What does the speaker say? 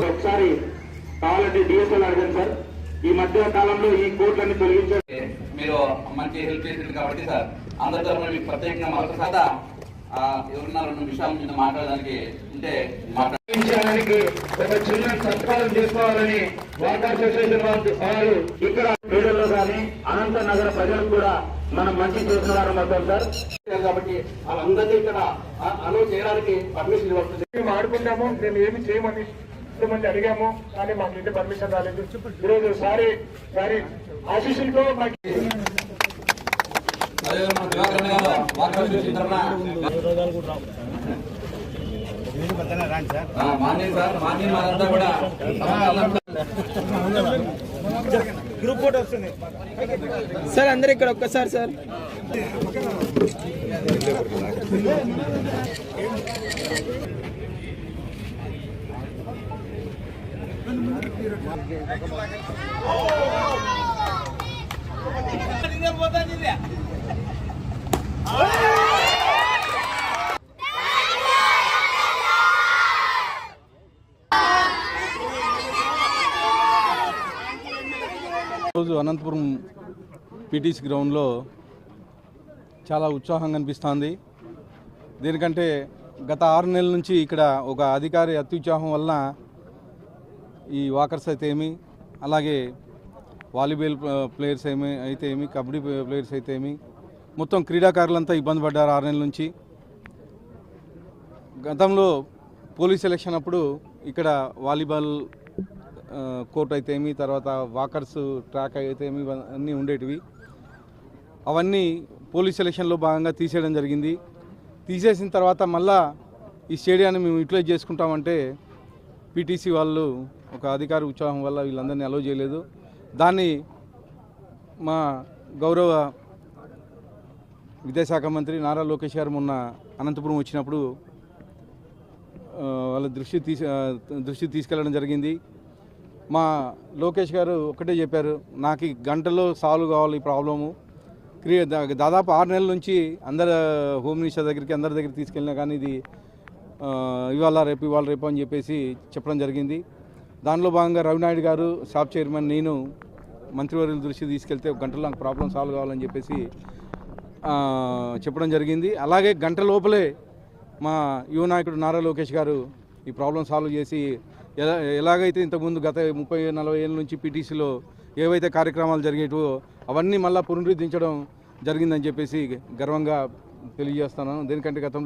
ఒకసారి కావాలంటే డిఎస్ఎల్ అడగండి సార్. ఈ మధ్య కాలంలో ఈ కోట్లన్నీ తొలగించారు. మీరు మంచి హెల్ప్ చేసింది కాబట్టి సార్ అందరి తరఫున మీకు ప్రత్యేకంగా మరొకసారి ఎవరున్నా 2 విషయాల మీద మాట్లాడడానికి ఉంటే మాట్లాడించడానికి ఒక చిన్న సత్కారం చేసుకోవాలని వాటర్ అసోసియేషన్ వారు ఇక్కడ క్రీడల్లో కానీ అనంత నగర ప్రజలకు కూడా మనం మంచి చేసిన వారం అవుతాం సార్. కాబట్టి వాళ్ళందరినీ ఇక్కడ అలో చేయడానికి పర్మిషన్ ఇవ్వస్తుంది. మేము ఆడుకుంటాము, మేము ఏమి చేయమని ఇంతమంది అడిగాము, కానీ మాకు ఇంటి పర్మిషన్ రాలేదు. ఈరోజు సారీ ఆశీస్సులతో మాకు గ్రూప్ ఫోటో వస్తుంది సార్. అందరు ఇక్కడ ఒక్కసారి సార్. రోజు అనంతపురం పీటీసీ గ్రౌండ్లో చాలా ఉత్సాహంగా అనిపిస్తుంది. దీనికంటే గత 6 నెలల నుంచి ఇక్కడ ఒక అధికారి అత్యుత్సాహం వలన ఈ వాకర్స్ అయితే ఏమి, అలాగే వాలీబాల్ ప్లేయర్స్ అయితే ఏమి, కబడ్డీ ప్లేయర్స్ అయితే ఏమి, మొత్తం క్రీడాకారులంతా ఇబ్బంది పడ్డారు 6 నెలల నుంచి. గతంలో పోలీస్ ఎలక్షన్ అప్పుడు ఇక్కడ వాలీబాల్ కోర్ట్ అయితే ఏమి, తర్వాత వాకర్స్ ట్రాక్ అయితే ఏమి, అన్నీ ఉండేటివి. అవన్నీ పోలీస్ ఎలక్షన్లో భాగంగా తీసేయడం జరిగింది. తీసేసిన తర్వాత మళ్ళా ఈ స్టేడియాన్ని మేము యూటిలైజ్ చేసుకుంటామంటే పీటీసీ వాళ్ళు ఒక అధికారి ఉత్సాహం వల్ల వీళ్ళందరినీ అలో చేయలేదు. దాన్ని మా గౌరవ విద్యాశాఖ మంత్రి నారా లోకేష్ గారు మొన్న అనంతపురం వచ్చినప్పుడు వాళ్ళ దృష్టి తీసుకెళ్ళడం జరిగింది. మా లోకేష్ గారు ఒకటే చెప్పారు, నాకు గంటలో సాల్వ్ కావాలి ఈ ప్రాబ్లము. దాదాపు 6 నెలల నుంచి హోమ్ మినిస్టర్ దగ్గరికి అందరి దగ్గరికి తీసుకెళ్ళినా కానీ ఇది ఇవాళ రేపు అని చెప్పేసి చెప్పడం జరిగింది. దానిలో భాగంగా రవినాయుడు గారు, షాప్ చైర్మన్, నేను మంత్రివర్యుల దృష్టి తీసుకెళ్తే ఒక గంటలో నాకు ప్రాబ్లం సాల్వ్ కావాలని చెప్పేసి చెప్పడం జరిగింది. అలాగే గంట లోపలే మా యువ నాయకుడు నారా లోకేష్ గారు ఈ ప్రాబ్లం సాల్వ్ చేసి ఎలాగైతే ఇంతకుముందు గత 30-40 ఏళ్ళ నుంచి పీటీసీలో ఏవైతే కార్యక్రమాలు జరిగేటో అవన్నీ మళ్ళీ పునరుద్ధరించడం జరిగిందని చెప్పేసి గర్వంగా తెలియజేస్తున్నాను. దీనికంటే గతంలో